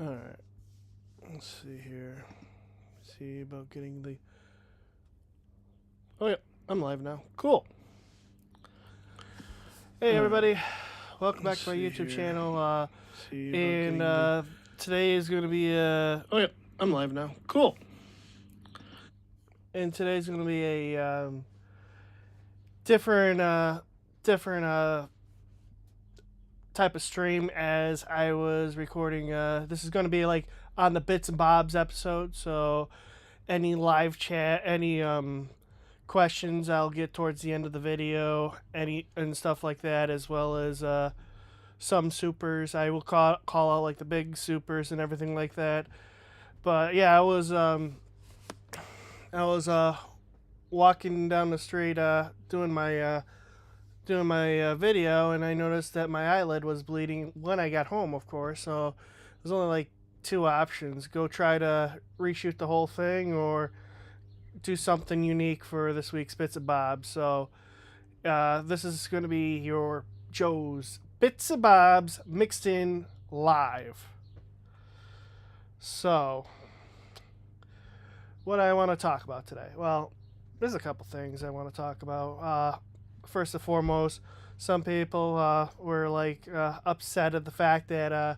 Alright, let's see here. See about getting the... Oh yeah, I'm live now. Cool. Hey everybody, welcome back to my YouTube channel. Today is going to be Oh yeah, I'm live now. Cool. And today's going to be a different type of stream as I was recording. This is going to be like on the Bits and Bobs episode, so any live chat, any questions I'll get towards the end of the video, and stuff like that, as well as some supers. I will call out like the big supers and everything like that. But yeah, I was walking down the street doing my video, and I noticed that my eyelid was bleeding when I got home, of course. So there's only like two options: go try to reshoot the whole thing, or do something unique for this week's Bits and Bobs. So this is going to be your Joe's Bits and Bobs mixed in live. So what I want to talk about today? Well, there's a couple things I want to talk about. First and foremost, some people were like upset at the fact that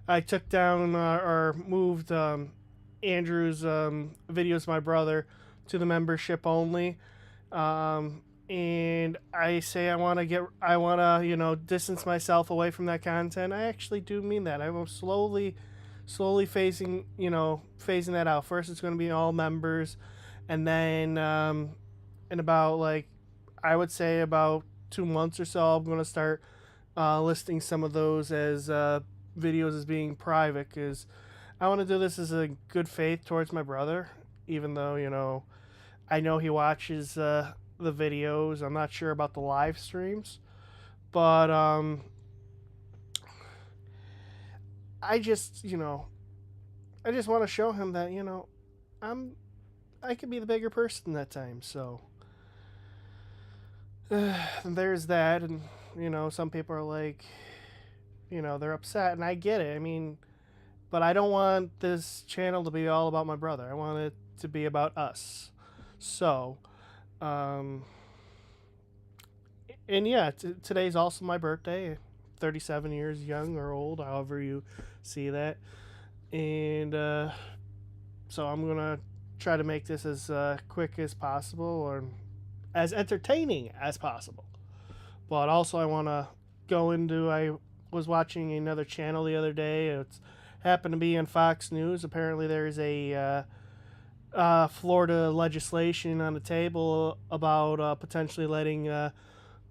I took down or moved Andrew's videos of my brother to the membership only, and I say I want to distance myself away from that content. I actually do mean that. I'm slowly phasing that out. First, it's going to be all members, and then in about like I would say about 2 months or so, I'm going to start listing some of those as videos as being private, because I want to do this as a good faith towards my brother, even though I know he watches the videos. I'm not sure about the live streams, but I just want to show him that I could be the bigger person that time. So there's that. And some people are like, they're upset, and I get it. I mean, but I don't want this channel to be all about my brother. I want it to be about us. So and yeah, today's also my birthday. 37 years young or old, however you see that. And so I'm gonna try to make this as quick as possible, or as entertaining as possible. But also I want to go into, I was watching another channel the other day. It's happened to be on Fox News. Apparently there's a Florida legislation on the table about potentially letting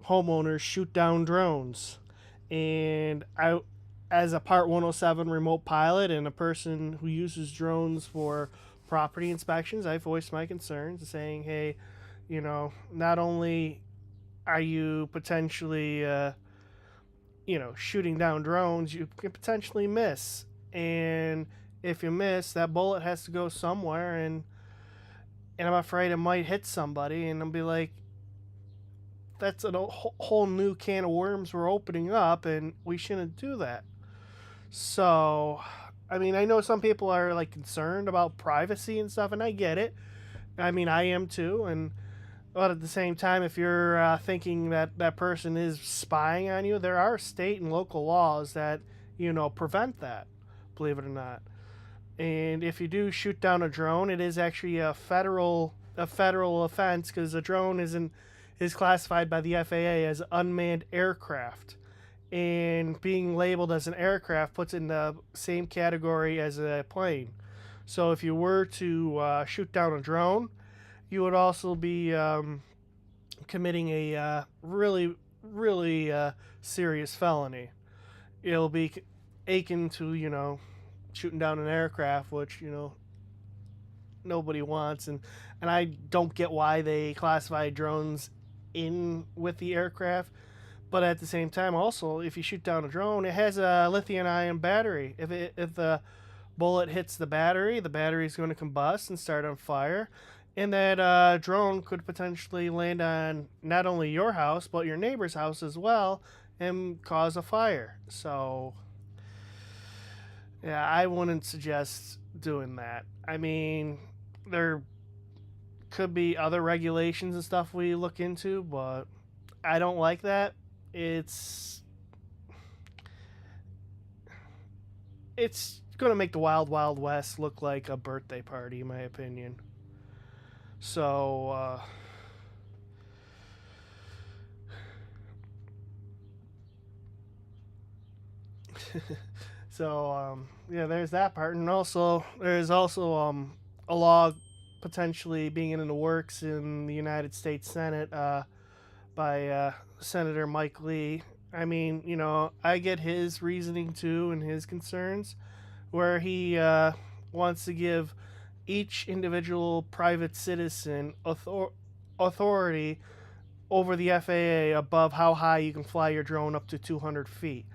homeowners shoot down drones. And I, as a Part 107 remote pilot and a person who uses drones for property inspections, I voiced my concerns, saying, hey, not only are you potentially, shooting down drones, you can potentially miss. And if you miss, that bullet has to go somewhere, and I'm afraid it might hit somebody, and I'll be like, that's a whole new can of worms we're opening up, and we shouldn't do that. So, I mean, I know some people are like concerned about privacy and stuff, and I get it. I mean, I am too, but at the same time, if you're thinking that that person is spying on you, there are state and local laws that prevent that, believe it or not. And if you do shoot down a drone, it is actually a federal offense, because a drone is classified by the FAA as unmanned aircraft, and being labeled as an aircraft puts it in the same category as a plane. So if you were to shoot down a drone, you would also be committing a really serious felony. It'll be akin to shooting down an aircraft, which nobody wants, and I don't get why they classify drones in with the aircraft. But at the same time, also, if you shoot down a drone, it has a lithium-ion battery. If the bullet hits the battery is going to combust and start on fire, and that drone could potentially land on not only your house but your neighbor's house as well, and cause a fire. So Yeah, I wouldn't suggest doing that. I mean, there could be other regulations and stuff we look into, but I don't like that. It's it's gonna make the Wild Wild West look like a birthday party, in my opinion. So, yeah, there's that part, and also there's also a law potentially being in the works in the United States Senate by Senator Mike Lee. I mean, I get his reasoning too and his concerns, where he wants to give each individual private citizen authority over the FAA above how high you can fly your drone up to 200 feet.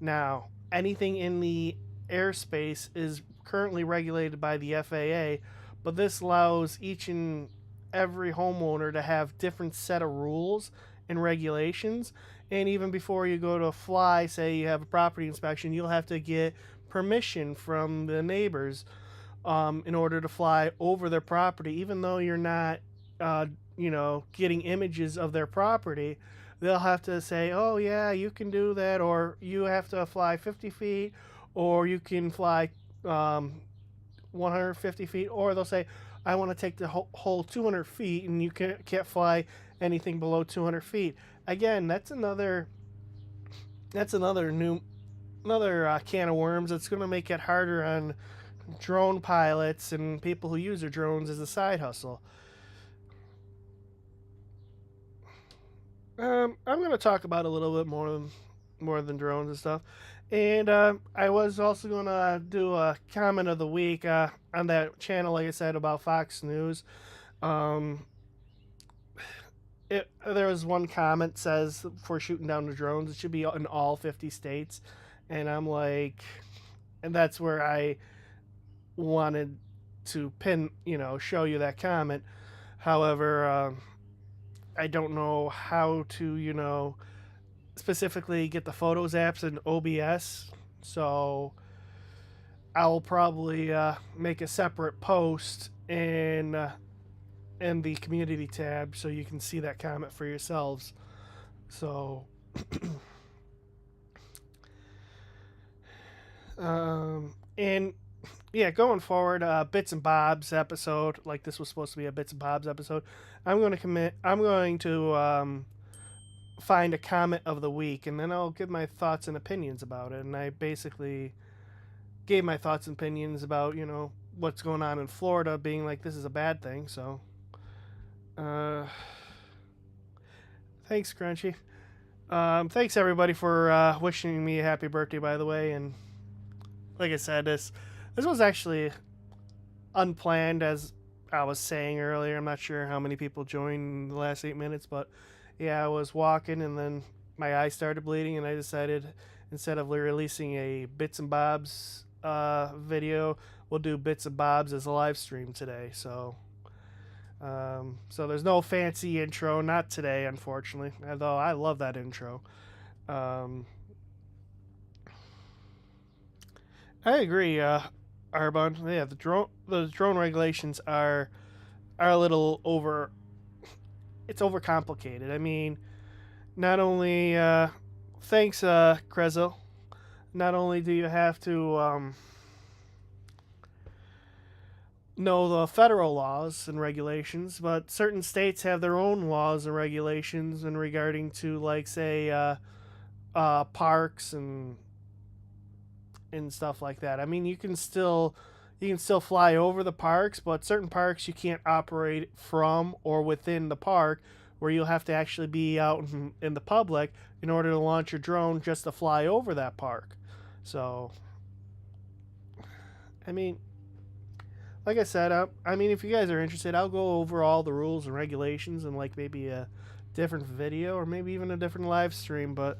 Now, anything in the airspace is currently regulated by the FAA, but this allows each and every homeowner to have different set of rules and regulations. And even before you go to fly, say you have a property inspection, you'll have to get permission from the neighbors in order to fly over their property, even though you're not, getting images of their property. They'll have to say, "Oh yeah, you can do that," or "You have to fly 50 feet," or "You can fly 150 feet," or they'll say, "I want to take the whole 200 feet," and you can't fly anything below 200 feet. Again, that's another new another can of worms. That's going to make it harder on drone pilots and people who use their drones as a side hustle. I'm going to talk about a little bit more than drones and stuff. And I was also going to do a comment of the week on that channel, like I said, about Fox News. Um, there was one comment says for shooting down the drones, it should be in all 50 states. And I'm like, and that's where I wanted to show you that comment. However, I don't know how to, specifically get the Photos apps in OBS. So I'll probably make a separate post in the community tab so you can see that comment for yourselves. So, and yeah, going forward, Bits and Bobs episode, like this was supposed to be a Bits and Bobs episode. I'm going to find a comment of the week, and then I'll give my thoughts and opinions about it. And I basically gave my thoughts and opinions about what's going on in Florida, being like this is a bad thing. So, uh, thanks, Crunchy. Thanks everybody for wishing me a happy birthday, by the way. And like I said, this was actually unplanned, as I was saying earlier. I'm not sure how many people joined in the last 8 minutes, but yeah, I was walking and then my eye started bleeding, and I decided instead of releasing a Bits and Bobs video, we'll do Bits and Bobs as a live stream today. So there's no fancy intro, not today, unfortunately. Although I love that intro. Um, I agree, Arbon. Yeah, the drone regulations are a little over. It's overcomplicated. I mean, not only thanks, Krezel. Not only do you have to know the federal laws and regulations, but certain states have their own laws and regulations in regarding to, like, say, parks and stuff like that. I mean, you can still fly over the parks, but certain parks you can't operate from or within the park, where you'll have to actually be out in the public in order to launch your drone just to fly over that park. So, I mean, like I said, I mean, if you guys are interested, I'll go over all the rules and regulations and like maybe a different video or maybe even a different live stream. But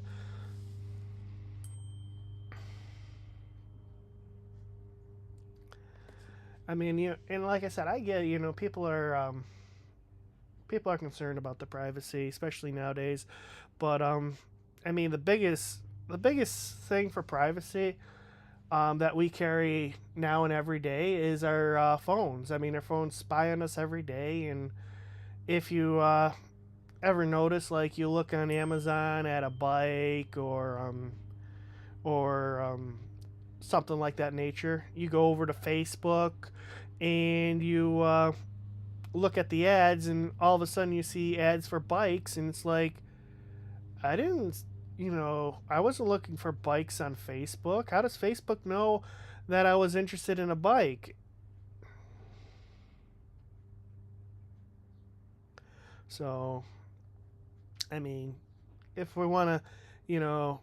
I mean, and like I said, I get people are concerned about the privacy, especially nowadays. But I mean, the biggest thing for privacy, that we carry now and every day is our phones. I mean, our phones spy on us every day, and if you ever notice, like you look on Amazon at a bike or something like that nature, you go over to Facebook and you look at the ads, and all of a sudden you see ads for bikes, and it's like, I didn't, I wasn't looking for bikes on Facebook. How does Facebook know that I was interested in a bike? So, I mean, if we want to, you know,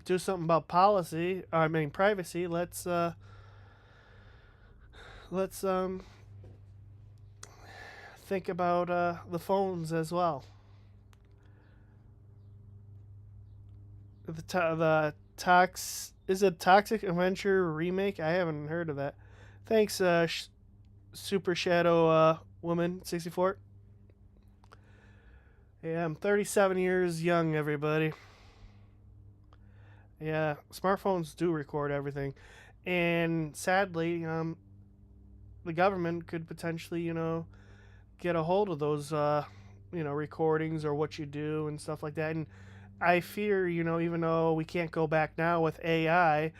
do something about policy, I mean privacy, let's think about the phones as well. The Tox is it Toxic Adventure remake? I haven't heard of that. Thanks, Super Shadow Woman 64. Yeah, I'm 37 years young, everybody. Yeah, smartphones do record everything, and sadly, the government could potentially, get a hold of those, recordings or what you do and stuff like that. And I fear, even though we can't go back now with AI,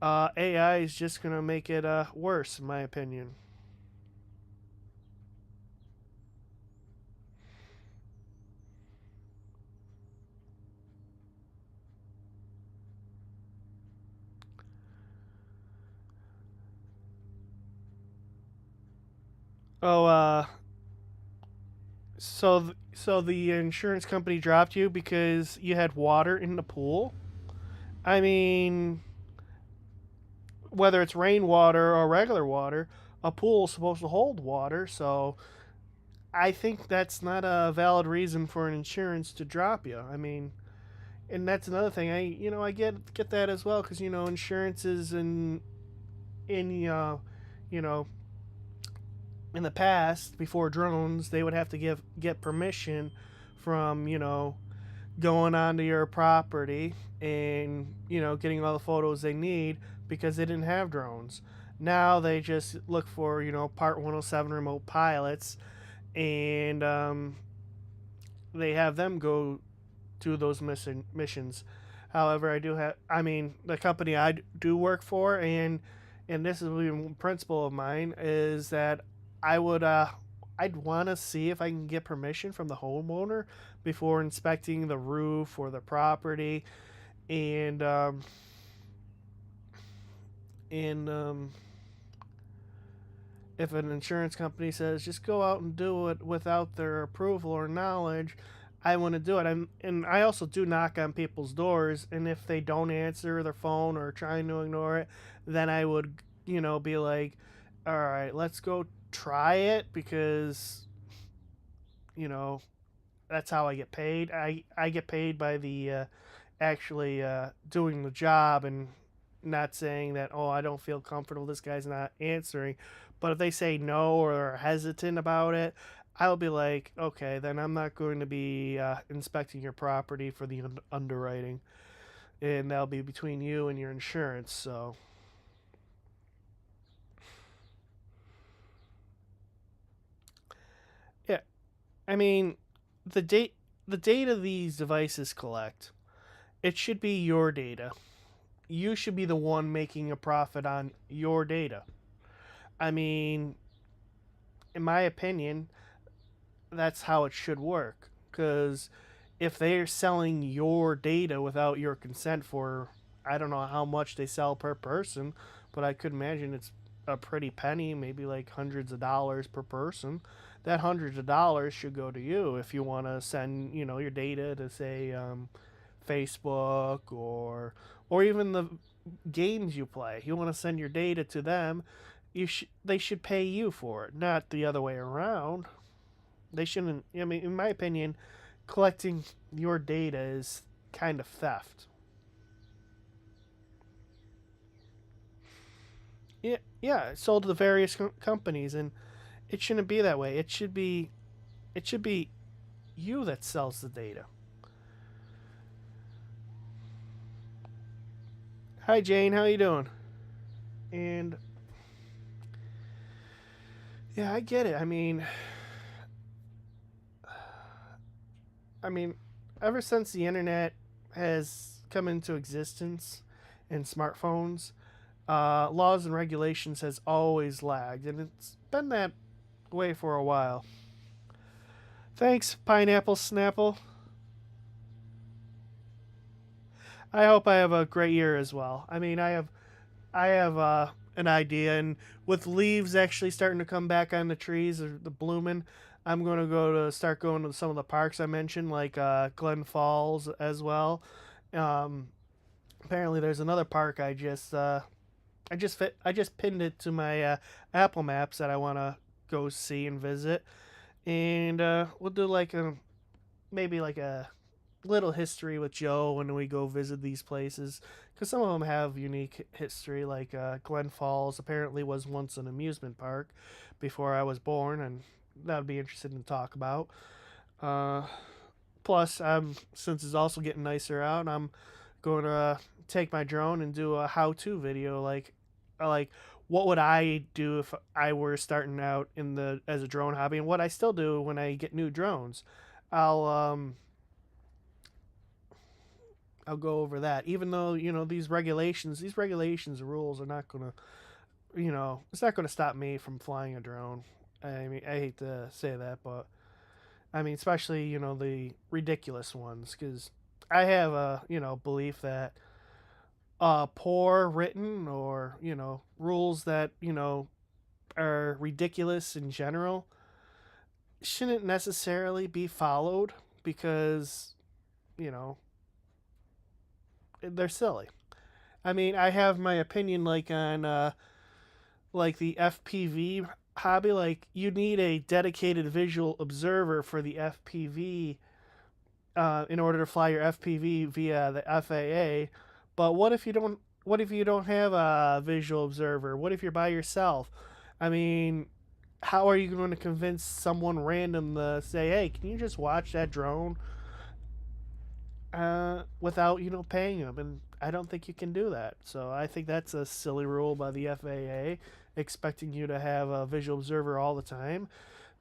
AI is just gonna make it worse, in my opinion. Oh, so the insurance company dropped you because you had water in the pool. I mean, whether it's rainwater or regular water, a pool is supposed to hold water. So I think that's not a valid reason for an insurance to drop you. I mean, and that's another thing. I get that as well, because insurance is in you know in the past, before drones, they would have to get permission from going onto your property and getting all the photos they need, because they didn't have drones. Now they just look for Part 107 remote pilots, and they have them go do those missions. However, I mean, the company I do work for, and this is a principle of mine, is that I would I'd want to see if I can get permission from the homeowner before inspecting the roof or the property, and and if an insurance company says just go out and do it without their approval or knowledge, I want to do it. And I also do knock on people's doors, and if they don't answer their phone or trying to ignore it, then I would, be like, all right, let's go try it, because, you know, that's how I get paid. I get paid by the actually doing the job, and not saying that, oh, I don't feel comfortable, this guy's not answering. But if they say no or are hesitant about it, I'll be like, okay, then I'm not going to be inspecting your property for the underwriting, and that'll be between you and your insurance. So yeah, I mean, the date the data these devices collect, it should be your data. You should be the one making a profit on your data. I mean, in my opinion, that's how it should work. Because if they're selling your data without your consent for, I don't know how much they sell per person, but I could imagine it's a pretty penny, maybe like hundreds of dollars per person. That hundreds of dollars should go to you if you want to send, your data to, say, Facebook, or even the games you play. You want to send your data to them, they should pay you for it, not the other way around. They shouldn't. I mean, in my opinion, collecting your data is kind of theft. Yeah, yeah, it's sold to the various companies, and it shouldn't be that way. It should be you that sells the data. Hi Jane, how you doing? And yeah, I get it. I mean, ever since the internet has come into existence and smartphones, laws and regulations has always lagged, and it's been that way for a while. Thanks, Pineapple Snapple. I hope I have a great year as well. I have an idea, and with leaves actually starting to come back on the trees, or the blooming, I'm going to start going to some of the parks I mentioned, like Glen Falls as well. Um, Apparently, there's another park I just pinned it to my Apple Maps that I want to go see and visit, and we'll do like a maybe like a little history with Joe when we go visit these places, because some of them have unique history. Like Glen Falls apparently was once an amusement park before I was born, and that would be interesting to talk about. Uh, Plus, since it's also getting nicer out, I'm going to take my drone and do a how-to video, like what would I do if I were starting out in the as a drone hobby, and what I still do when I get new drones. I'll um I'll go over that. Even though these regulations, rules are not gonna, it's not gonna stop me from flying a drone. I mean, I hate to say that, but I mean, especially the ridiculous ones, because I have a belief that poor written or rules that are ridiculous in general shouldn't necessarily be followed because you know they're silly. I mean, I have my opinion like on like the FPV hobby. Like you need a dedicated visual observer for the FPV in order to fly your FPV via the FAA. But what if you don't? What if you don't have a visual observer? What if you're by yourself? I mean, how are you going to convince someone random to say, "Hey, can you just watch that drone?" Without paying them, and I don't think you can do that. So I think that's a silly rule by the FAA, expecting you to have a visual observer all the time.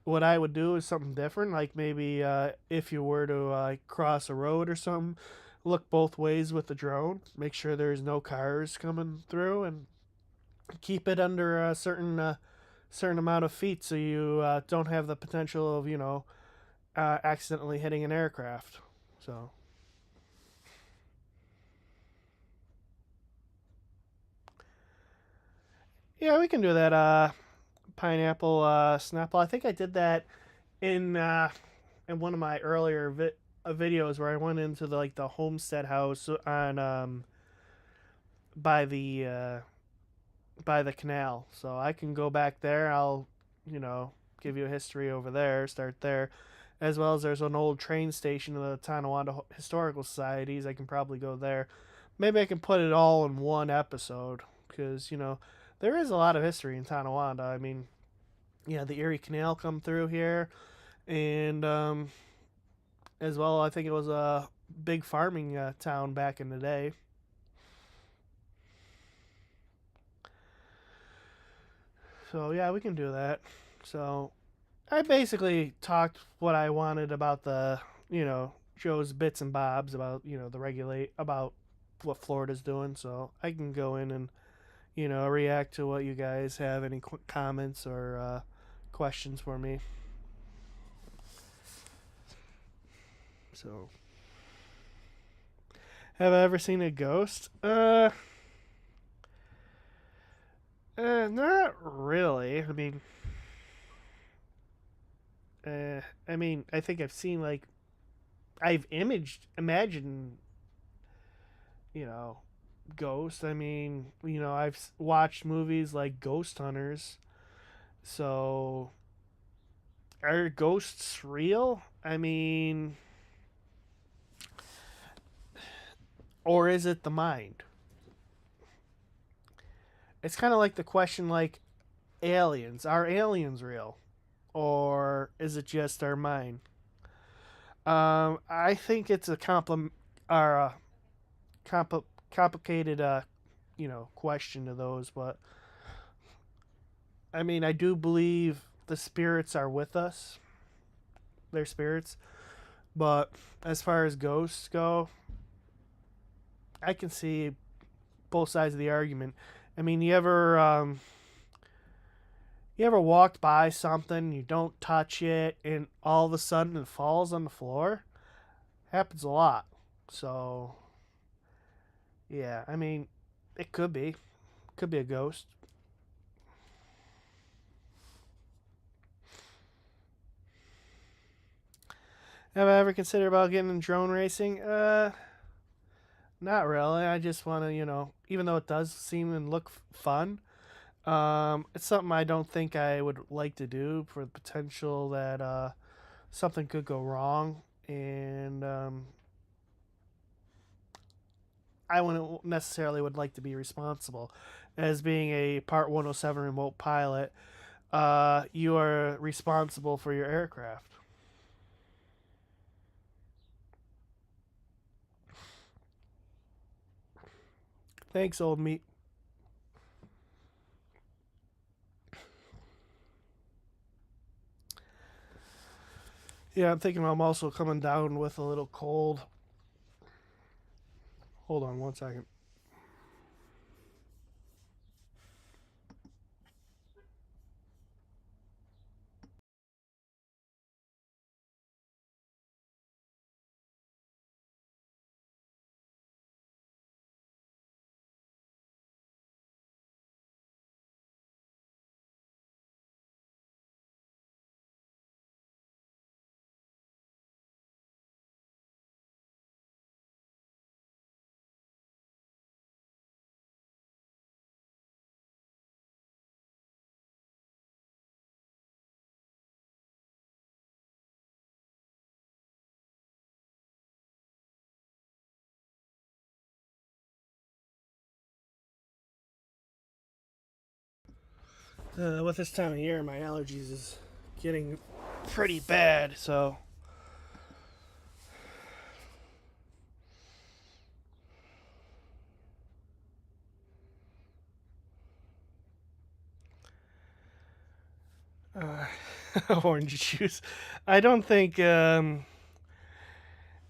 What I would do is something different, like maybe if you were to cross a road or something, look both ways with the drone, make sure there's no cars coming through, and keep it under a certain amount of feet so you don't have the potential of accidentally hitting an aircraft. So yeah, we can do that. Pineapple Snapple. I think I did that in in one of my earlier videos where I went into the homestead house on by the uh, by the canal. So I can go back there. I'll you know give you a history over there. Start there, as well as there's an old train station of the Tonawanda Historical Societies. I can probably go there. Maybe I can put it all in one episode because there is a lot of history in Tonawanda. I mean, yeah, the Erie Canal come through here, and as well, I think it was a big farming town back in the day. So yeah, we can do that. So I basically talked what I wanted about the Joe's bits and bobs about the regulate about what Florida's doing. So I can go in and react to what you guys have any comments or questions for me. So have I ever seen a ghost? Not really. I mean, I think I've seen I've imagined, you know, ghosts. I mean, I've watched movies like Ghost Hunters. So, are ghosts real? I mean, or is it the mind? It's kind of like the question like aliens. Are aliens real? Or is it just our mind? I think it's a compli- or a compl- complicated question to those. But I mean, I do believe the spirits are with us. They're spirits. But as far as ghosts go, I can see both sides of the argument. I mean, you ever walked by something, you don't touch it, and all of a sudden it falls on the floor? Happens a lot. So yeah, I mean, it could be a ghost. Have I ever considered about getting in drone racing? Not really. I just want to, even though it does seem and look fun, it's something I don't think I would like to do for the potential that something could go wrong, and I wouldn't necessarily would like to be responsible. As being a Part 107 remote pilot, you are responsible for your aircraft. Thanks, old meat. Yeah, I'm thinking I'm also coming down with a little cold. Hold on one second. With this time of year, my allergies is getting pretty bad. So uh, orange juice. I don't think I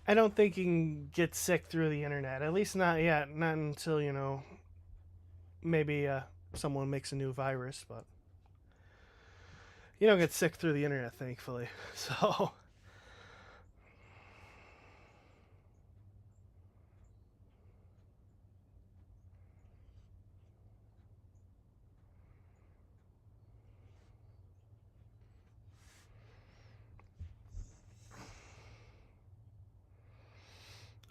don't think you can get sick through the internet. At least not yet. Not until maybe someone makes a new virus. But you don't get sick through the internet, thankfully. So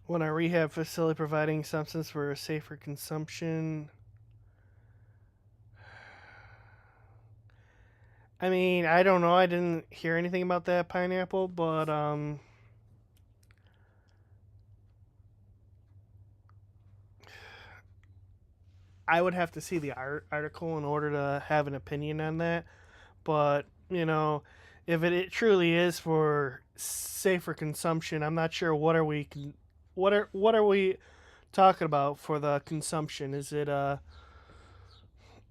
when a rehab facility providing substance for safer consumption. I mean, I don't know. I didn't hear anything about that pineapple, but I would have to see the article in order to have an opinion on that. But if it truly is for safer consumption, I'm not sure what are we talking about for the consumption. Is it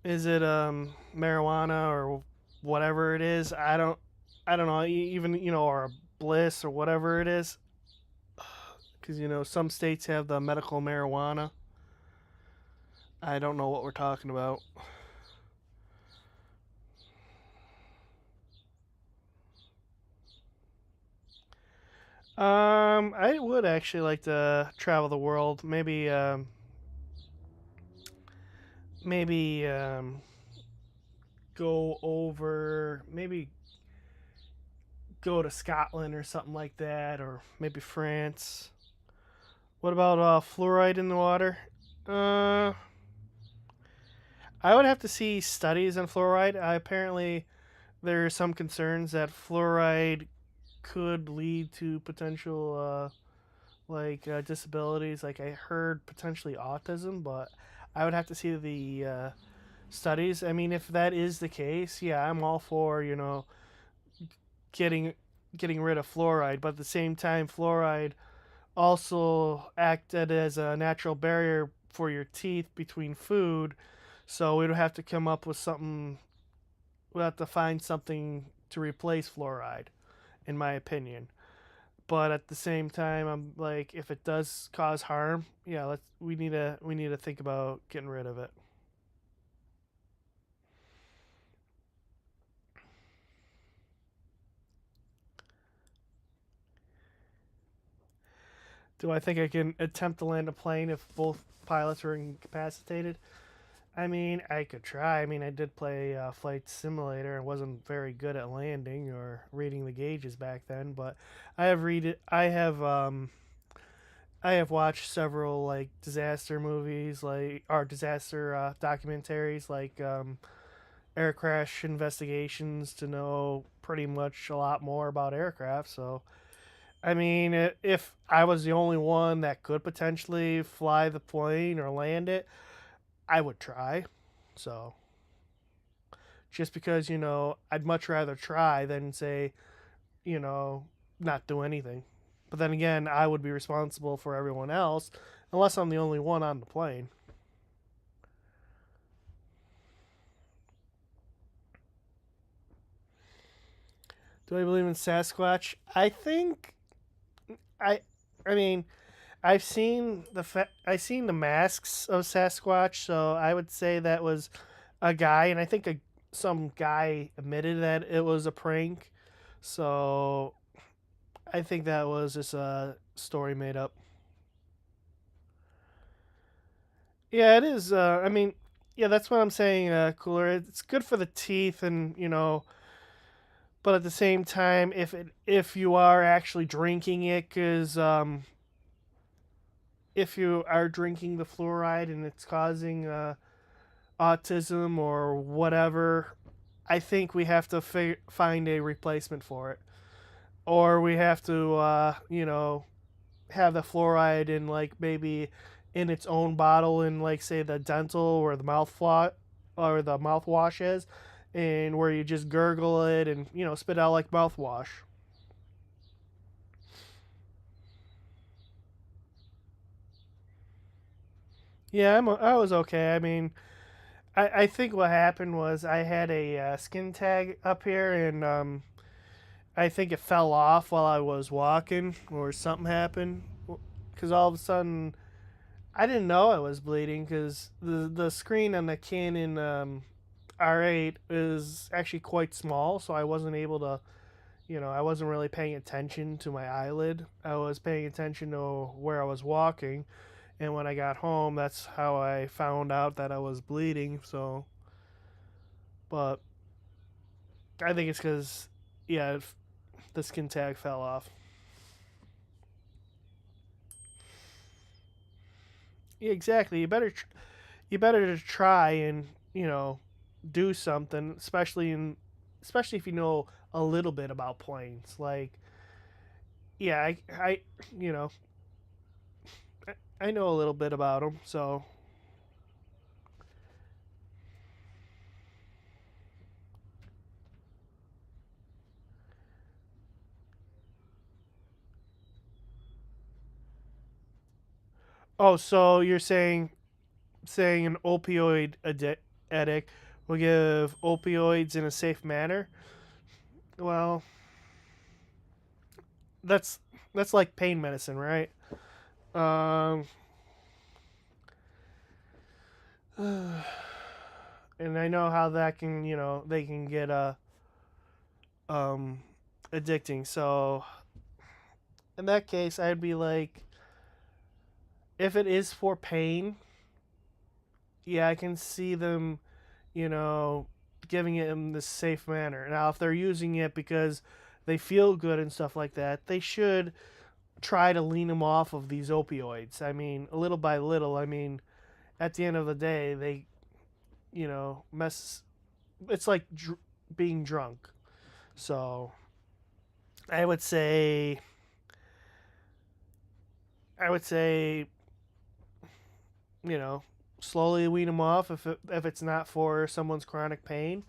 marijuana or whatever it is? I don't know. Even or a bliss or whatever it is, because some states have the medical marijuana. I don't know what we're talking about. I would actually like to travel the world. Maybe go over. Maybe go to Scotland or something like that, or maybe France. What about fluoride in the water? Uh, I would have to see studies on fluoride. Apparently, there are some concerns that fluoride could lead to potential disabilities. Like I heard potentially autism, but I would have to see the studies. I mean, if that is the case, yeah, I'm all for getting getting rid of fluoride. But at the same time, fluoride also acted as a natural barrier for your teeth between food. So we'd have to come up with something. We'll have to find something to replace fluoride, in my opinion. But at the same time, I'm like, if it does cause harm, yeah, we need to think about getting rid of it. Do I think I can attempt to land a plane if both pilots are incapacitated? I mean, I could try. I mean, I did play Flight Simulator. I wasn't very good at landing or reading the gauges back then, but I have read it. I have watched several like disaster movies, like or disaster documentaries, like air crash investigations, to know pretty much a lot more about aircraft. So, I mean, if I was the only one that could potentially fly the plane or land it, I would try. So, just because, I'd much rather try than say, you know, not do anything. But then again, I would be responsible for everyone else unless I'm the only one on the plane. Do I believe in Sasquatch? I I mean, I've seen the masks of Sasquatch, so I would say that was a guy, and I think some guy admitted that it was a prank. So I think that was just a story made up. Yeah, it is. I mean, yeah, that's what I'm saying. Cooler. It's good for the teeth, and but at the same time, if you are actually drinking it, because if you are drinking the fluoride and it's causing autism or whatever, I think we have to find a replacement for it, or we have to, have the fluoride in like maybe in its own bottle in like say the dental or the mouthwash is, and where you just gurgle it and spit out like mouthwash. Yeah, I was okay. I mean, I think what happened was I had a skin tag up here, and I think it fell off while I was walking, or something happened. Because all of a sudden, I didn't know I was bleeding because the screen on the Canon R8 is actually quite small, so I wasn't able to, I wasn't really paying attention to my eyelid. I was paying attention to where I was walking, and when I got home, that's how I found out that I was bleeding. So, but I think it's because, yeah, the skin tag fell off. Yeah, exactly. You better try and do something, especially if you know a little bit about planes. Like, yeah, I you know I know a little bit about them. So, oh, so you're saying an addict will give opioids in a safe manner? Well, that's that's like pain medicine, right? Um, and I know how that can, they can get um addicting. So in that case, I'd be like, if it is for pain, yeah, I can see them, you know, giving it in this safe manner. Now, if they're using it because they feel good and stuff like that, they should try to lean them off of these opioids. I mean, little by little. I mean, at the end of the day, they, mess. It's like being drunk. So I would say, I would say, you know, slowly wean them off if it's not for someone's chronic pain.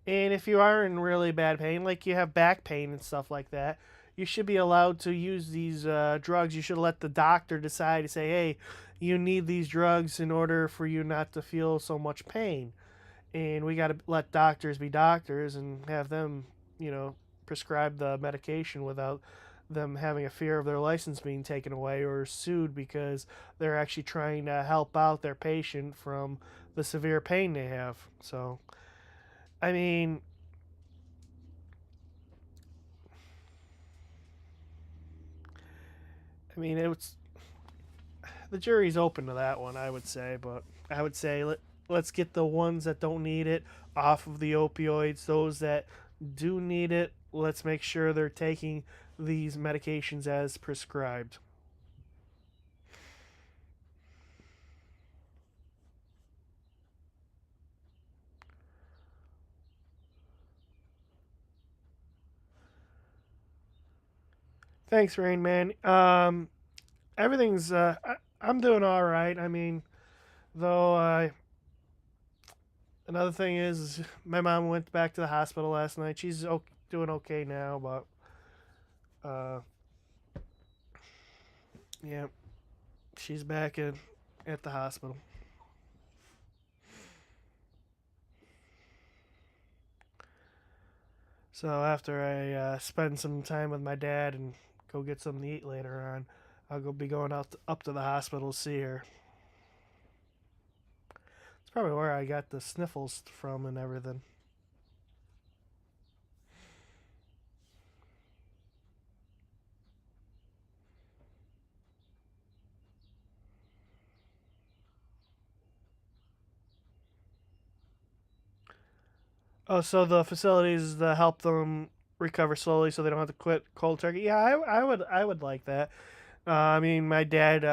And if you are in really bad pain, like you have back pain and stuff like that, you should be allowed to use these drugs. You should let the doctor decide to say, hey, you need these drugs in order for you not to feel so much pain. And we got to let doctors be doctors and have them, you know, prescribe the medication without them having a fear of their license being taken away or sued because they're actually trying to help out their patient from the severe pain they have. So, I mean, it's the jury's open to that one, I would say, but I would say let's get the ones that don't need it off of the opioids. Those that do need it, let's make sure they're taking these medications as prescribed. Thanks, Rain Man. Everything's I'm doing all right. I mean, though another thing is my mom went back to the hospital last night. She's doing okay now, but uh, yeah, she's back at the hospital. So after I spend some time with my dad and go get something to eat later on, I'll go be going up to the hospital to see her. It's probably where I got the sniffles from and everything. Oh, so the facilities that help them recover slowly, so they don't have to quit cold turkey. Yeah, I would like that. I mean, my dad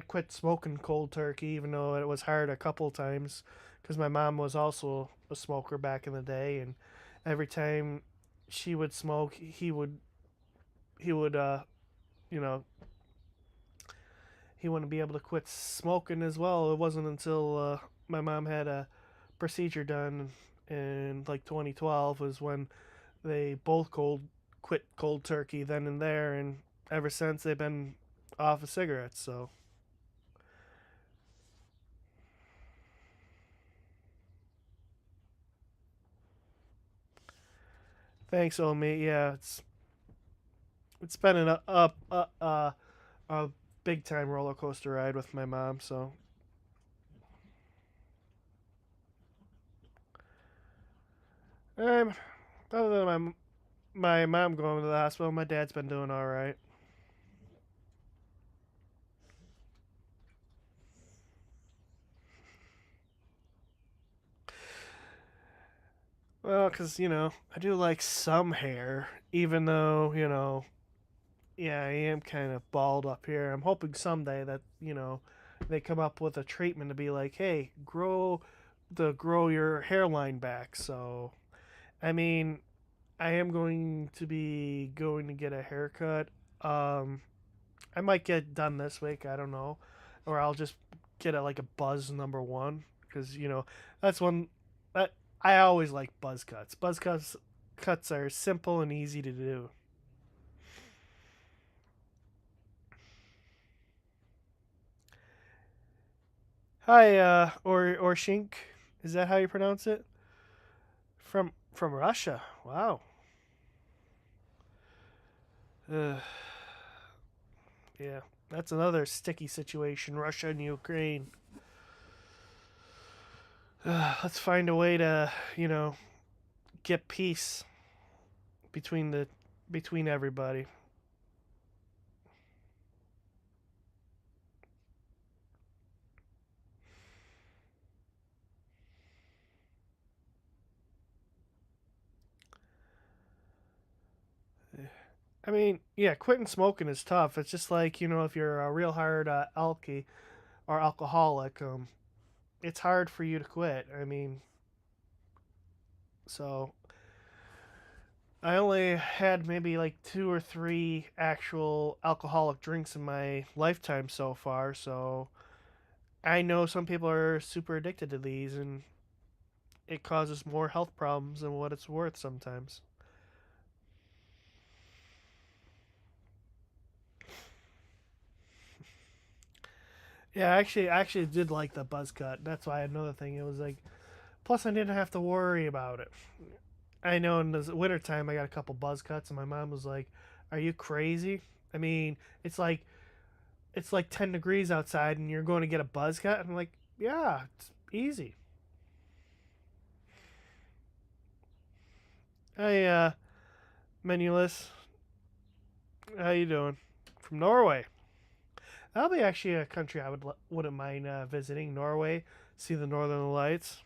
quit smoking cold turkey, even though it was hard a couple times, because my mom was also a smoker back in the day, and every time she would smoke, he would you know he wouldn't be able to quit smoking as well. It wasn't until my mom had a procedure done in like 2012 was when they both quit cold turkey then and there, and ever since they've been off of cigarettes. So thanks, old mate. Yeah, it's been a big time roller coaster ride with my mom. So um, other than my mom going to the hospital, my dad's been doing all right. Well, because I do like some hair, even though yeah, I am kind of bald up here. I'm hoping someday that they come up with a treatment to be like, hey, grow your hairline back. So I mean, I am going to be going to get a haircut. Um, I might get done this week. I don't know, or I'll just get like a buzz number one because that's one that I always like buzz cuts. Cuts are simple and easy to do. Hi, or Shink, is that how you pronounce it? From Russia. Wow. Uh, yeah, that's another sticky situation. Russia and Ukraine. Let's find a way to get peace between the between everybody. I mean, yeah, quitting smoking is tough. It's just like if you're a real hard alky or alcoholic, it's hard for you to quit. I mean, so I only had maybe like two or three actual alcoholic drinks in my lifetime so far. So I know some people are super addicted to these, and it causes more health problems than what it's worth sometimes. Yeah, I actually did like the buzz cut. That's why another thing. It was like, plus I didn't have to worry about it. I know in the wintertime I got a couple buzz cuts, and my mom was like, "Are you crazy? I mean, it's like it's like 10 degrees outside, and you're going to get a buzz cut." And I'm like, "Yeah, it's easy." Hey, Menulus, how you doing? From Norway. That'll be actually a country I wouldn't mind visiting. Norway, see the Northern Lights.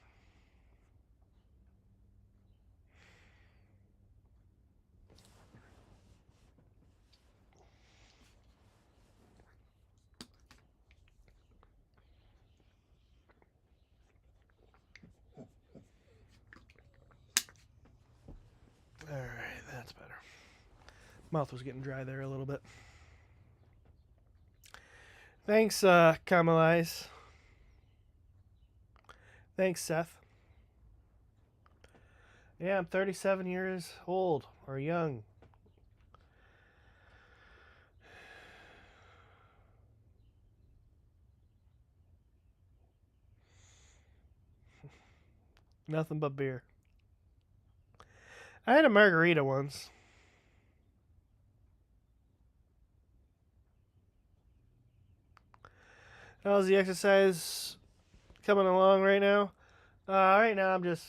All right, that's better. Mouth was getting dry there a little bit. Thanks, Kamalais. Thanks, Seth. Yeah, I'm 37 years old or young. Nothing but beer. I had a margarita once. How's the exercise coming along right now? Right now, I'm just,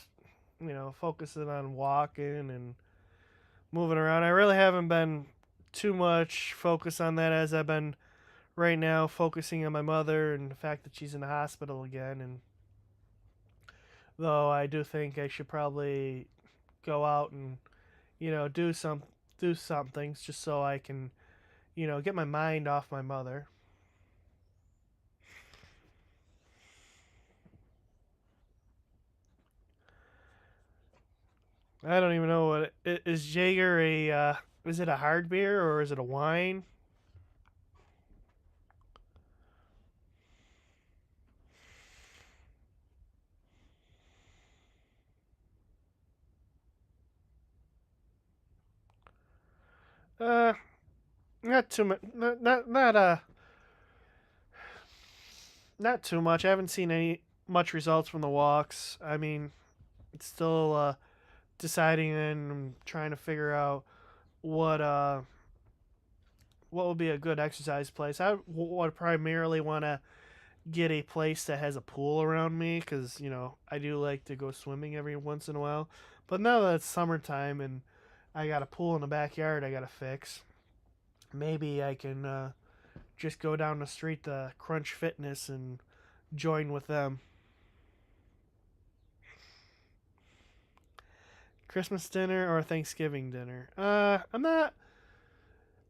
focusing on walking and moving around. I really haven't been too much focused on that as I've been right now focusing on my mother and the fact that she's in the hospital again. And though I do think I should probably go out and do some things just so I can get my mind off my mother. I don't even know what is Jaeger a is it a hard beer or is it a wine? Uh, not too much. Not too much. I haven't seen any much results from the walks. I mean, it's still deciding and trying to figure out what uh what would be a good exercise place. I would primarily want to get a place that has a pool around me because I do like to go swimming every once in a while. But now that it's summertime and I got a pool in the backyard I gotta fix, maybe I can just go down the street to Crunch Fitness and join with them. Christmas dinner or Thanksgiving dinner? I'm not.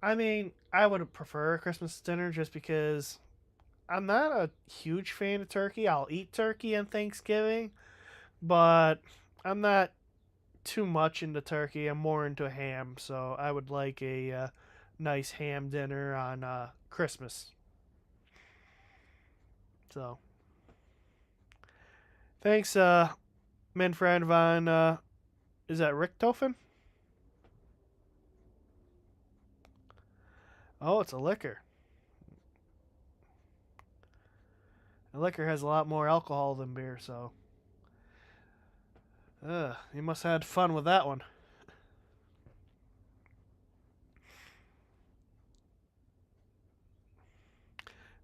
I mean, I would prefer a Christmas dinner just because I'm not a huge fan of turkey. I'll eat turkey on Thanksgiving, but I'm not too much into turkey. I'm more into ham, so I would like a nice ham dinner on Christmas. So, thanks, Manfred von. Is that Richthofen? Oh, it's a liquor. A liquor has a lot more alcohol than beer, so you must have had fun with that one.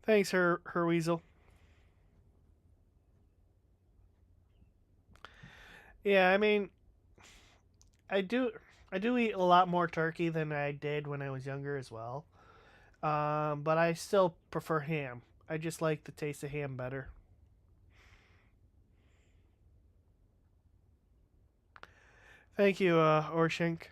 Thanks, her weasel. Yeah, I mean, I do I do eat a lot more turkey than I did when I was younger as well. But I still prefer ham. I just like the taste of ham better. Thank you, Orshink.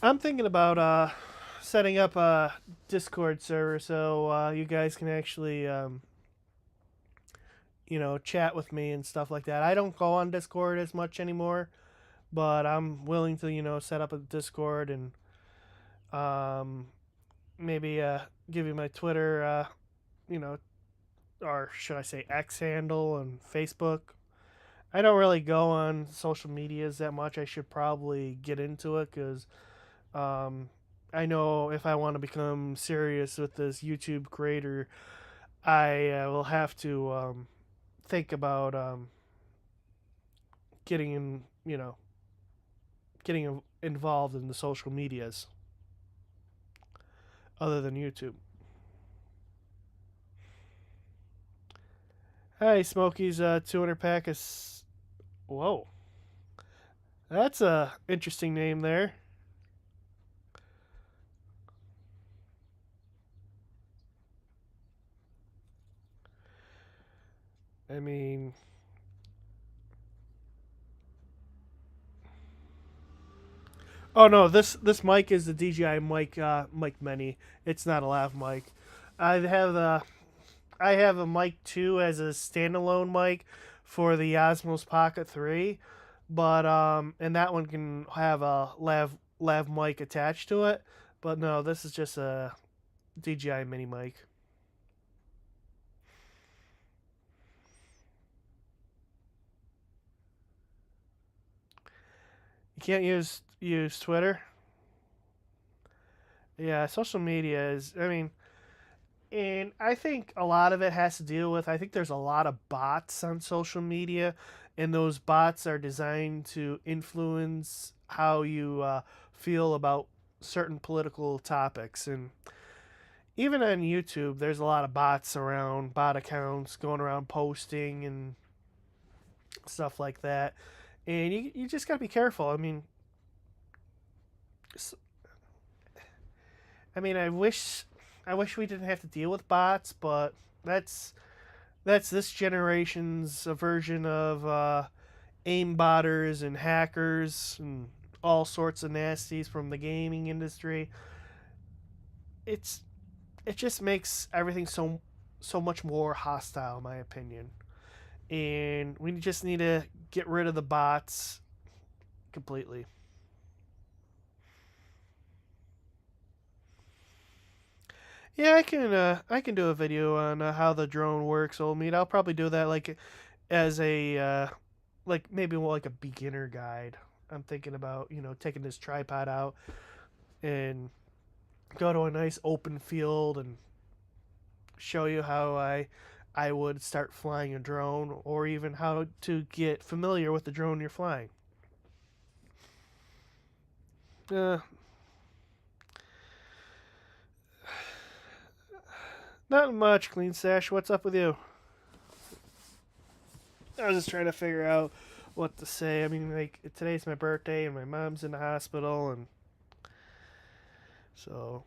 I'm thinking about setting up a Discord server so you guys can actually chat with me and stuff like that. I don't go on Discord as much anymore, but I'm willing to set up a Discord and um, maybe give you my Twitter, you know, or should I say X handle and Facebook. I don't really go on social medias that much. I should probably get into it because um, I know if I want to become serious with this YouTube creator, I will have to think about getting in, getting involved in the social medias other than YouTube. Hey, Smokey's 200 pack is. Whoa, that's a interesting name there. I mean, oh no, this mic is the DJI mic mic mini. It's not a lav mic. I have a I have a mic 2 as a standalone mic for the Osmos Pocket 3, but and that one can have a lav mic attached to it. But no, this is just a DJI mini mic. You can't use Twitter. Yeah, social media is. I mean, and I think a lot of it has to deal with. I think there's a lot of bots on social media, and those bots are designed to influence how you feel about certain political topics. And even on YouTube, there's a lot of bots around, bot accounts going around posting and stuff like that. And you just gotta be careful. I wish we didn't have to deal with bots, but that's that's this generation's version of aimbotters and hackers and all sorts of nasties from the gaming industry. It's it just makes everything so much more hostile, in my opinion. And we just need to get rid of the bots completely. Yeah, I can do a video on how the drone works, old meat. I'll probably do that like as a like maybe more like a beginner guide. I'm thinking about taking this tripod out and go to a nice open field and show you how I would start flying a drone, or even how to get familiar with the drone you're flying. Uh, Not much, Clean Sash. What's up with you? I was just trying to figure out what to say. I mean, like today's my birthday and my mom's in the hospital, and so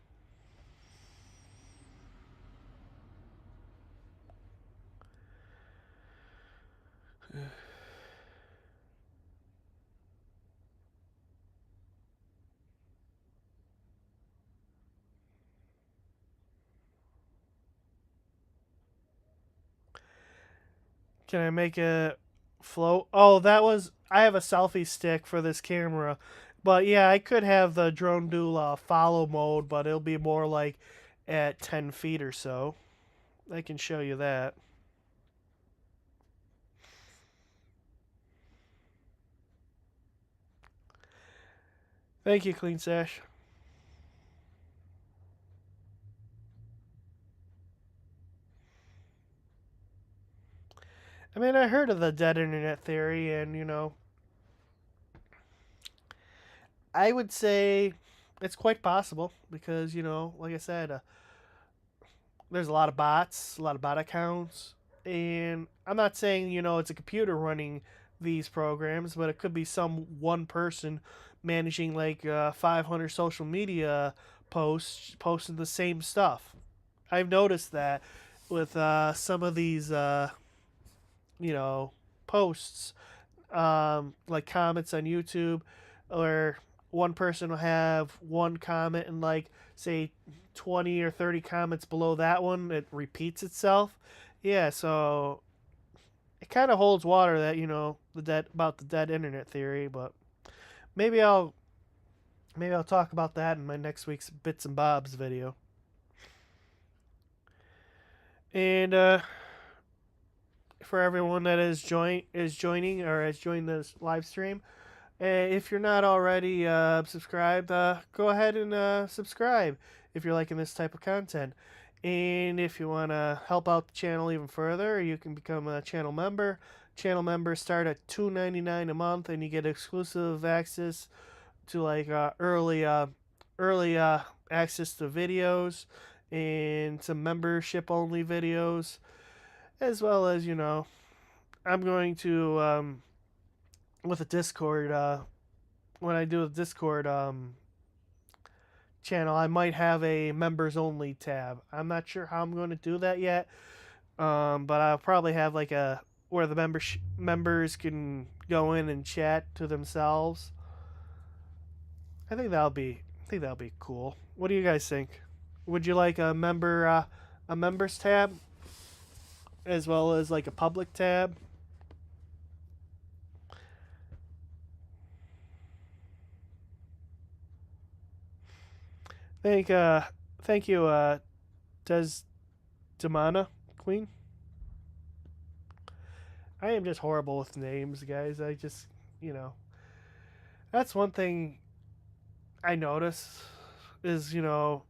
can I make a float? Oh, that was I have a selfie stick for this camera, but yeah, I could have the drone do follow mode, but it'll be more like at 10 feet or so. I can show you that. Thank you, Clean Sash. I mean, I heard of the dead internet theory, and I would say it's quite possible because like I said, there's a lot of bots, a lot of bot accounts, and I'm not saying it's a computer running these programs, but it could be some one person managing like 500 social media posts, posting the same stuff. I've noticed that with some of these you know posts, like comments on YouTube, or one person will have one comment and like say 20 or 30 comments below that one, it repeats itself. Yeah, so it kind of holds water that the dead about the dead internet theory, but maybe I'll maybe I'll talk about that in my next week's bits and bobs video. And for everyone that is joining or has joined this live stream. If you're not already subscribed, go ahead and subscribe if you're liking this type of content. And if you want to help out the channel even further, you can become a channel member. Channel members start at $2.99 a month, and you get exclusive access to like early access to videos and some membership only videos, as well as I'm going to with a Discord when I do a Discord channel, I might have a members only tab. I'm not sure how I'm going to do that yet, but I'll probably have like a where the members can go in and chat to themselves. I think that'll be cool. What do you guys think? Would you like a members tab as well as like a public tab? Thank uh thank you Des Demana Queen. I am just horrible with names, guys. I just, you know, that's one thing I notice is, you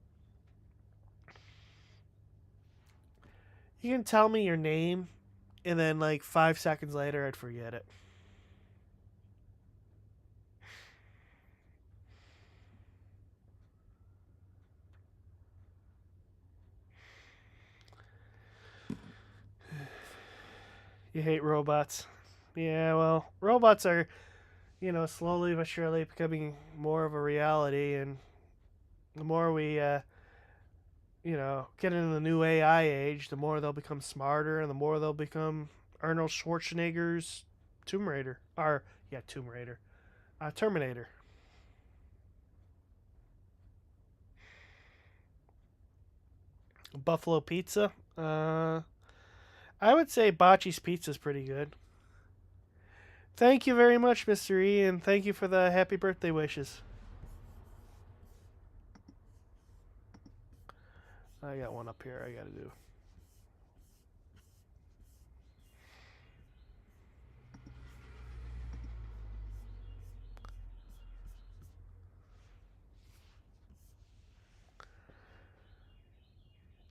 can tell me your name and then like 5 seconds later I'd forget it. You hate robots. Yeah, well, robots are, slowly but surely becoming more of a reality, and the more we get into the new AI age, the more they'll become smarter, and the more they'll become Arnold Schwarzenegger's Tomb Raider. Or, yeah, Tomb Raider. Terminator. Buffalo Pizza. I would say Bocce's Pizza is pretty good. Thank you very much, Mr. E, and thank you for the happy birthday wishes. I got one up here I gotta do.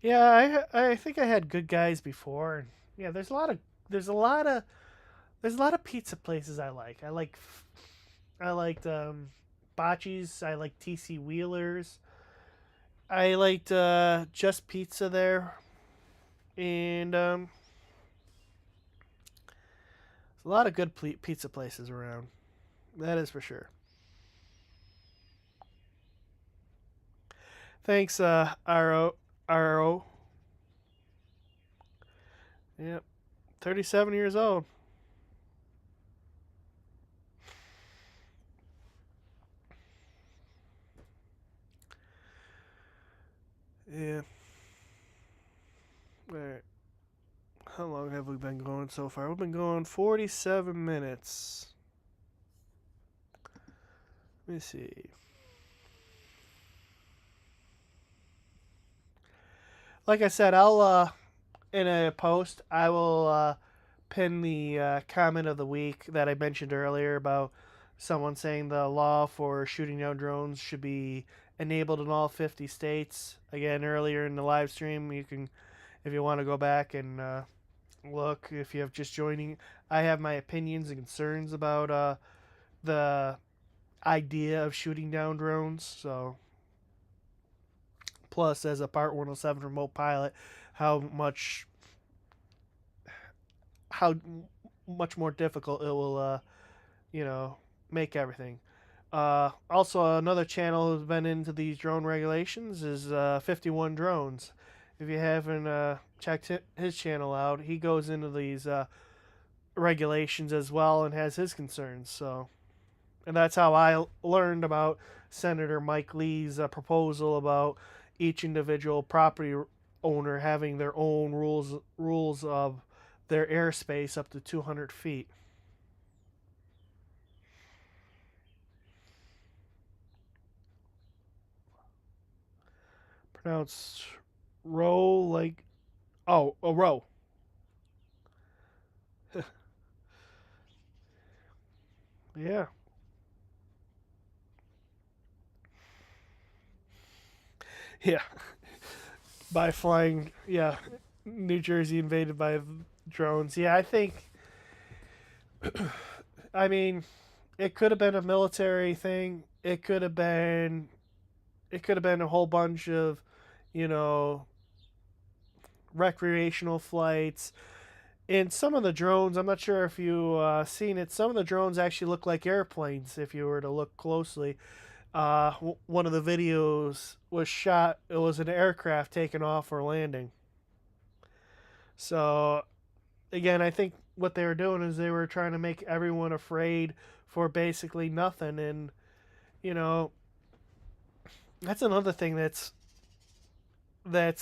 Yeah, I think I had good guys before. Yeah, there's a lot of there's a lot of pizza places I like. I liked Bocce's. I like TC Wheeler's. I liked Just Pizza there, and there's a lot of good pizza places around. That is for sure. Thanks, RO. Yep, 37 years old. Yeah. All right. How long have we been going so far? We've been going 47 minutes. Let me see. Like I said, I'll in a post I will pin the comment of the week that I mentioned earlier about someone saying the law for shooting down drones should be enabled in all 50 states. Again, earlier in the live stream, you can, if you want to go back and look, if you have just joining, I have my opinions and concerns about the idea of shooting down drones. So, plus, as a Part 107 remote pilot, how much how much more difficult it will, you know, make everything. Also, another channel who's been into these drone regulations is 51 Drones. If you haven't checked his channel out, he goes into these regulations as well and has his concerns. So, and that's how I learned about Senator Mike Lee's proposal about each individual property owner having their own rules of their airspace up to 200 feet. Pronounced row like, oh, a row. Yeah. Yeah. By flying, yeah, New Jersey invaded by drones. Yeah, I think, I mean, it could have been a military thing. It could have been a whole bunch of, you know, recreational flights. And some of the drones, I'm not sure if you seen it. Some of the drones actually look like airplanes if you were to look closely. One of the videos was shot. It was an aircraft taking off or landing. So again, I think what they were doing is they were trying to make everyone afraid for basically nothing. And you know, that's another thing that's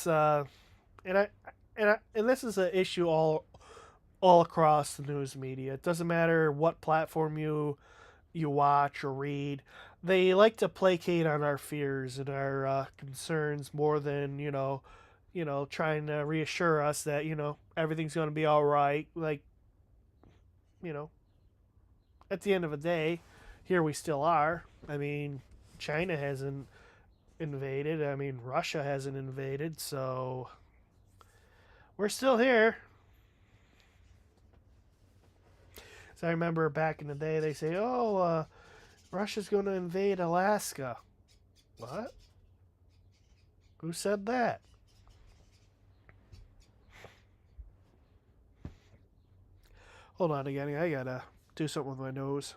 and and this is an issue all across the news media. It doesn't matter what platform you watch or read. They like to placate on our fears and our concerns more than trying to reassure us that everything's going to be all right. Like you know, at the end of the day, here we still are. I mean, China hasn't invaded. I mean, Russia hasn't invaded, so we're still here. So I remember back in the day, they say, "Oh, Russia's going to invade Alaska." What? Who said that? Hold on again. I gotta do something with my nose.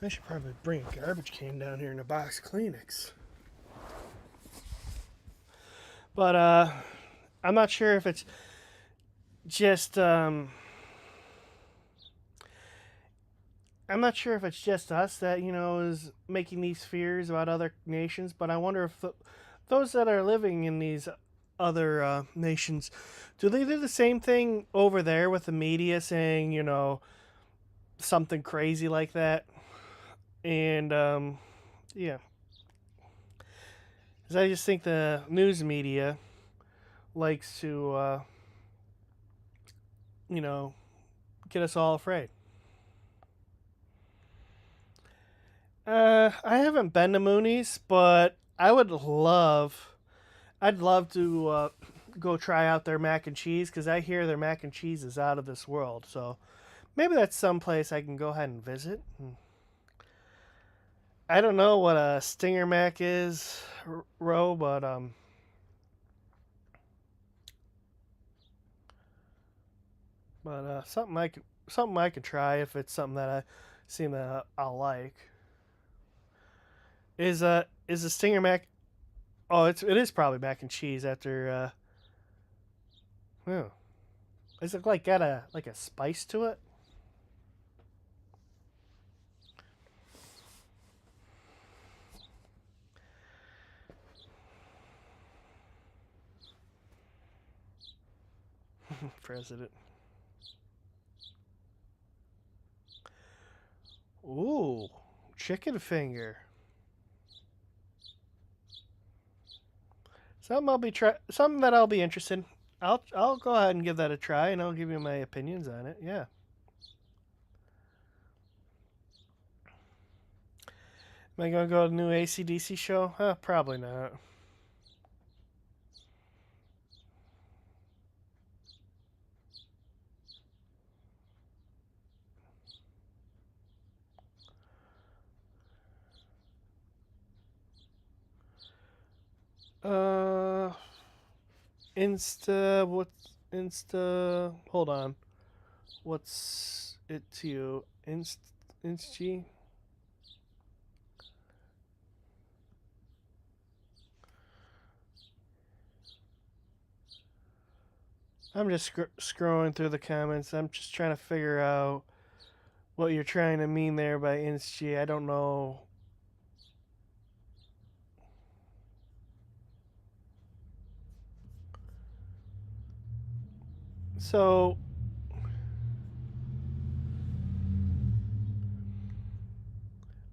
I should probably bring a garbage can down here and a box of Kleenex. But I'm not sure if it's just I'm not sure if it's just us that is making these fears about other nations. But I wonder if those that are living in these other nations, do they do the same thing over there with the media saying something crazy like that? And yeah, 'cause I just think the news media likes to you know get us all afraid. I haven't been to Mooney's, but I'd love to go try out their mac and cheese because I hear their mac and cheese is out of this world. So maybe that's some place I can go ahead and visit. I don't know what a stinger mac is, Ro, but something I could try if it's something that I seem that I'll like. Is a stinger mac? Oh, it is probably mac and cheese after. Oh, is it like got a spice to it? President. Ooh, chicken finger. Something that I'll be interested in. I'll go ahead and give that a try, and I'll give you my opinions on it. Yeah. Am I gonna go to a new ACDC show? Probably not. Uh, what's Insta? Hold on. What's it to you? Inst. I'm just scrolling through the comments. I'm just trying to figure out what you're trying to mean there by Inst. I don't know. So,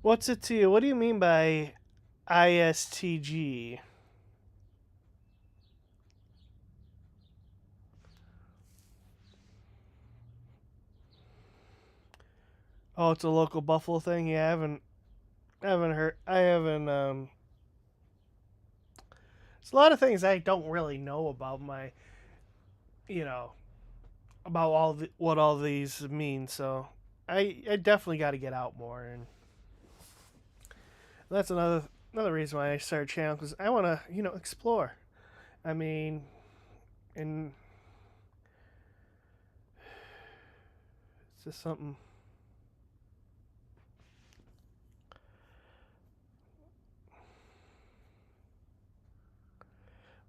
what's it to you? What do you mean by ISTG? Oh, it's a local Buffalo thing. Yeah, I haven't heard. I haven't. It's a lot of things I don't really know about my, you know, about what all these mean. So I definitely got to get out more, and that's another reason why I started a channel because I want to explore. I mean, and it's just something.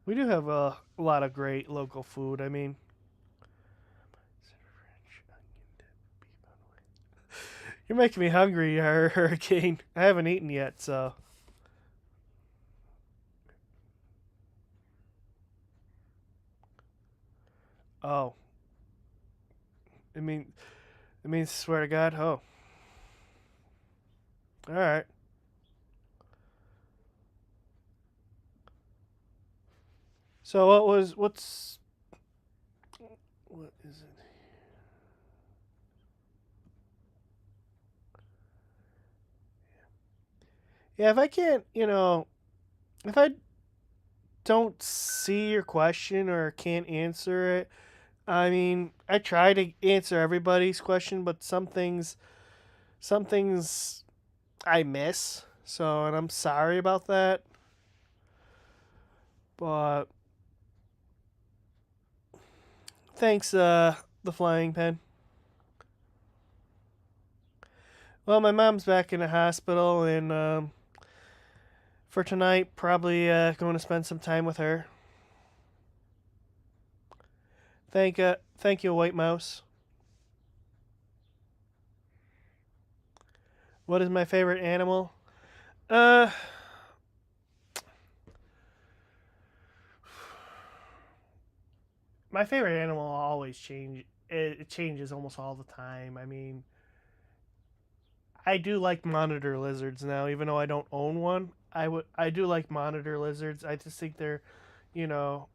We do have a lot of great local food. I mean, you're making me hungry, Hurricane. I haven't eaten yet, so. Oh, I mean, it means swear to God. Oh, all right. So what is it? Yeah, if I can't, if I don't see your question or can't answer it, I mean, I try to answer everybody's question, but some things I miss. So, and I'm sorry about that. But thanks, the flying pen. Well, my mom's back in the hospital, and for tonight, probably going to spend some time with her. Thank you, White Mouse. What is my favorite animal? Uh, my favorite animal always change. It changes almost all the time. I mean, I do like monitor lizards now, even though I don't own one. I do like monitor lizards. I just think they're, you know,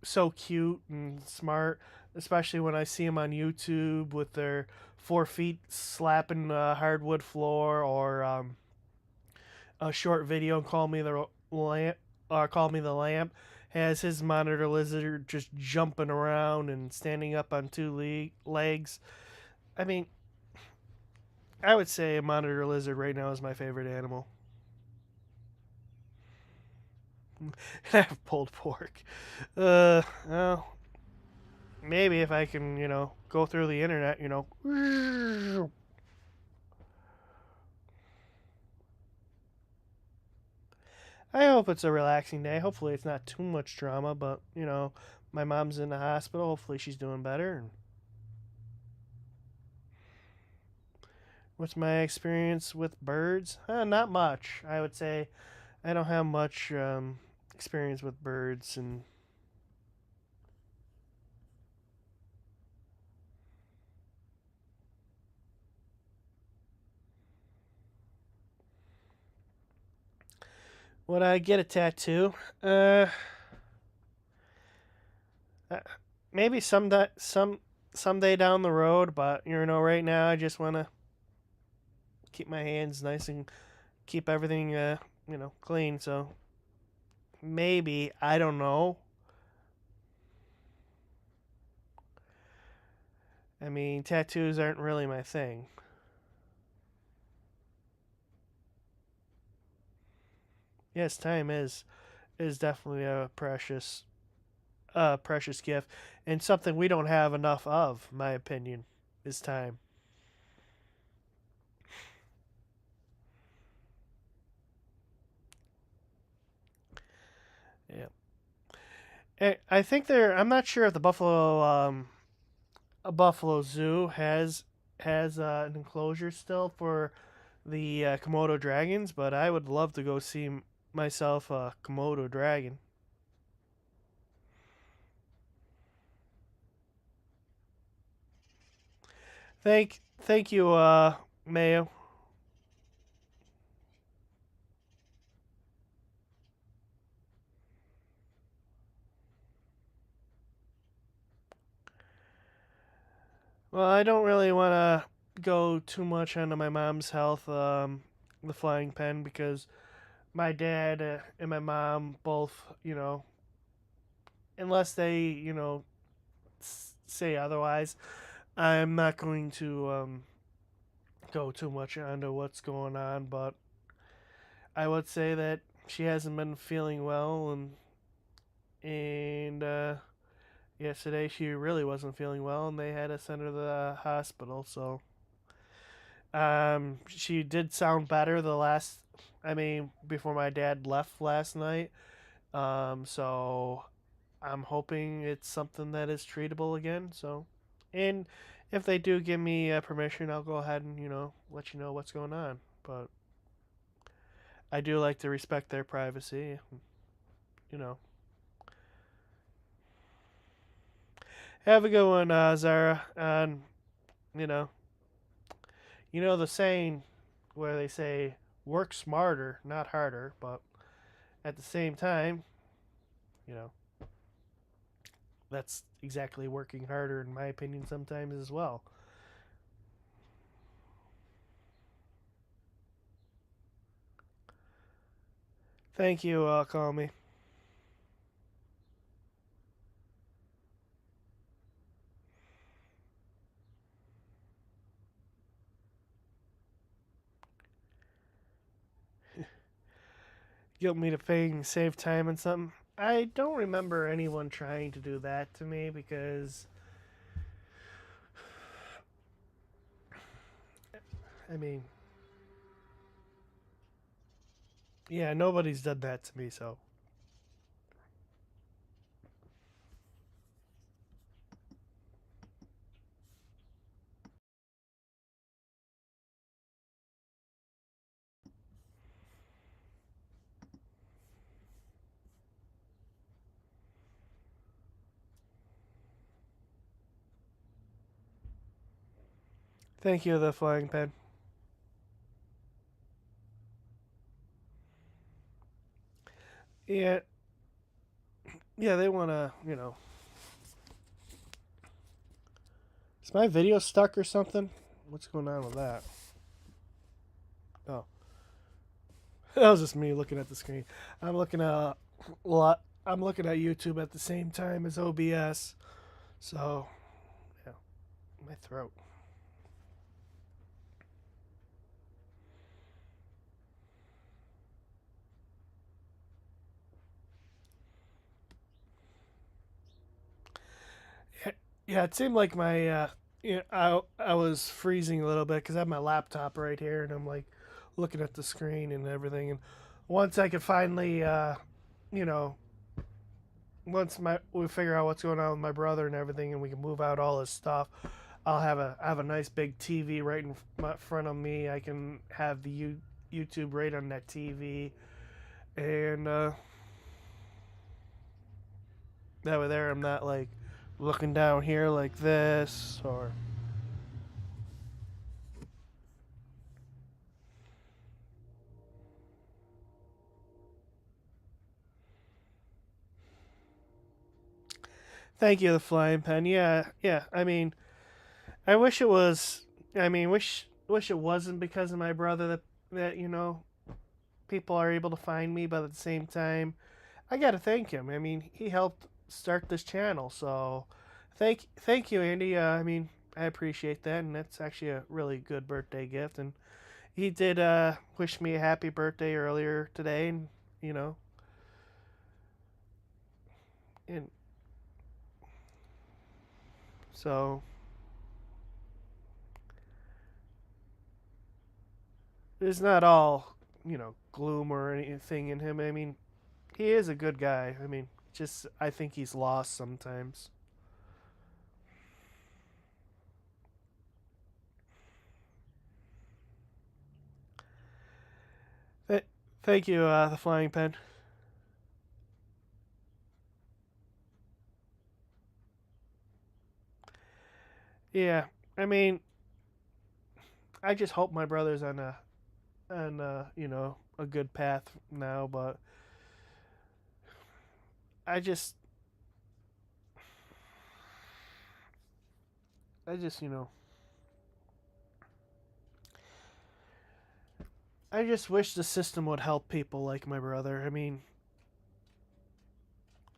so cute and smart, especially when I see them on YouTube with their 4 feet slapping the hardwood floor, or a short video and call me the lamp, or call me the lamp, has his monitor lizard just jumping around and standing up on two legs. I mean, I would say a monitor lizard right now is my favorite animal. And I have pulled pork. Well, maybe if I can, go through the internet. I hope it's a relaxing day. Hopefully, it's not too much drama, but, my mom's in the hospital. Hopefully, she's doing better. And what's my experience with birds? Not much. I would say I don't have much experience with birds. And would I get a tattoo? Uh, maybe someday down the road. But right now I just want to keep my hands nice and keep everything clean. So maybe, I don't know. I mean, tattoos aren't really my thing. Yes, time is. is definitely a precious gift, and something we don't have enough of. In my opinion, is time. Yeah, I think there. I'm not sure if the Buffalo a Buffalo Zoo has an enclosure still for the Komodo dragons, but I would love to go see myself a Komodo dragon. Thank you, Mayo. Well, I don't really want to go too much onto my mom's health, the flying pen, because my dad and my mom both, unless they, say otherwise, I'm not going to go too much onto what's going on, but I would say that she hasn't been feeling well, and yesterday she really wasn't feeling well, and they had to send her to the hospital. So she did sound better before my dad left last night. So I'm hoping it's something that is treatable again. So, and if they do give me permission, I'll go ahead and let you know what's going on. But I do like to respect their privacy. You know. Have a good one, Zara. And you know, the saying where they say work smarter, not harder, but at the same time, you know, that's exactly working harder in my opinion sometimes as well. Thank you, call me. Guilt me to paying save time and something. I don't remember anyone trying to do that to me because I mean, yeah, nobody's done that to me, so thank you, the flying pen. Yeah, yeah, they wanna, is my video stuck or something? What's going on with that? Oh, that was just me looking at the screen. I'm looking at a lot. I'm looking at YouTube at the same time as OBS. So, yeah, my throat. Yeah, yeah, it seemed like I was freezing a little bit because I have my laptop right here and I'm like looking at the screen and everything. And once I could finally, you know, once we figure out what's going on with my brother and everything, and we can move out all his stuff, I have a nice big TV right in front of me. I can have the YouTube right on that TV, and that way there I'm not like looking down here like this or. Thank you, the flying pen. Yeah, yeah. I mean, I wish it was. I mean, wish it wasn't because of my brother that people are able to find me, but at the same time, I gotta thank him. I mean, he helped start this channel, so thank you, Andy. I mean, I appreciate that, and that's actually a really good birthday gift. And he did wish me a happy birthday earlier today, and you know, And so it's not all, gloom or anything in him. I mean, he is a good guy. I mean, just I think he's lost sometimes. Th- Thank you, the flying pen. Yeah, I mean, I just hope my brother's on a good path now. But I just I just I just wish the system would help people like my brother. I mean,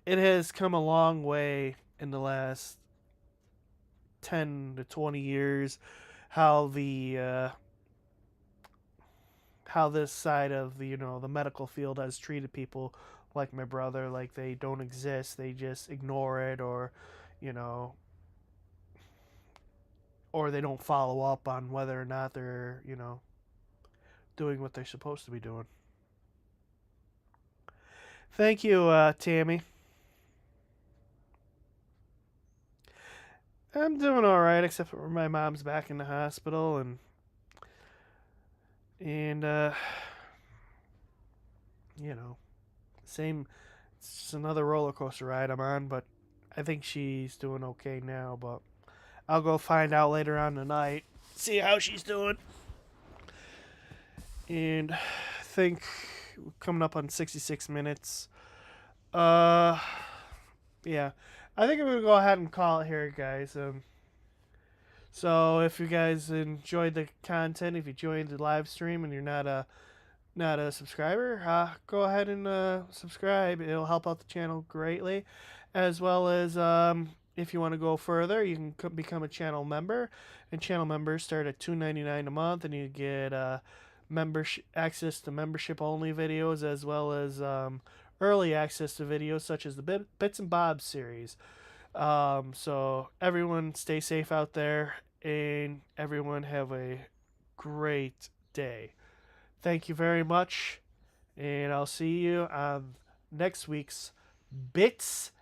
it has come a long way in the last 10 to 20 years how how this side of the medical field has treated people like my brother, like they don't exist, they just ignore it, or you know or they don't follow up on whether or not they're doing what they're supposed to be doing. Thank you, Tammy. I'm doing all right, except for my mom's back in the hospital, and you know, same. It's just another roller coaster ride I'm on, but I think she's doing okay now. But I'll go find out later on tonight, see how she's doing, and I think we're coming up on 66 minutes. Uh, yeah, I think I'm gonna go ahead and call it here, guys. So if you guys enjoyed the content, if you joined the live stream and you're not a subscriber, go ahead and subscribe. It'll help out the channel greatly, as well as if you want to go further, you can become a channel member. And channel members start at $2.99 a month, and you get membership access to membership only videos, as well as early access to videos such as the Bits and Bobs series. So everyone stay safe out there, and everyone have a great day. Thank you very much, and I'll see you on next week's Bits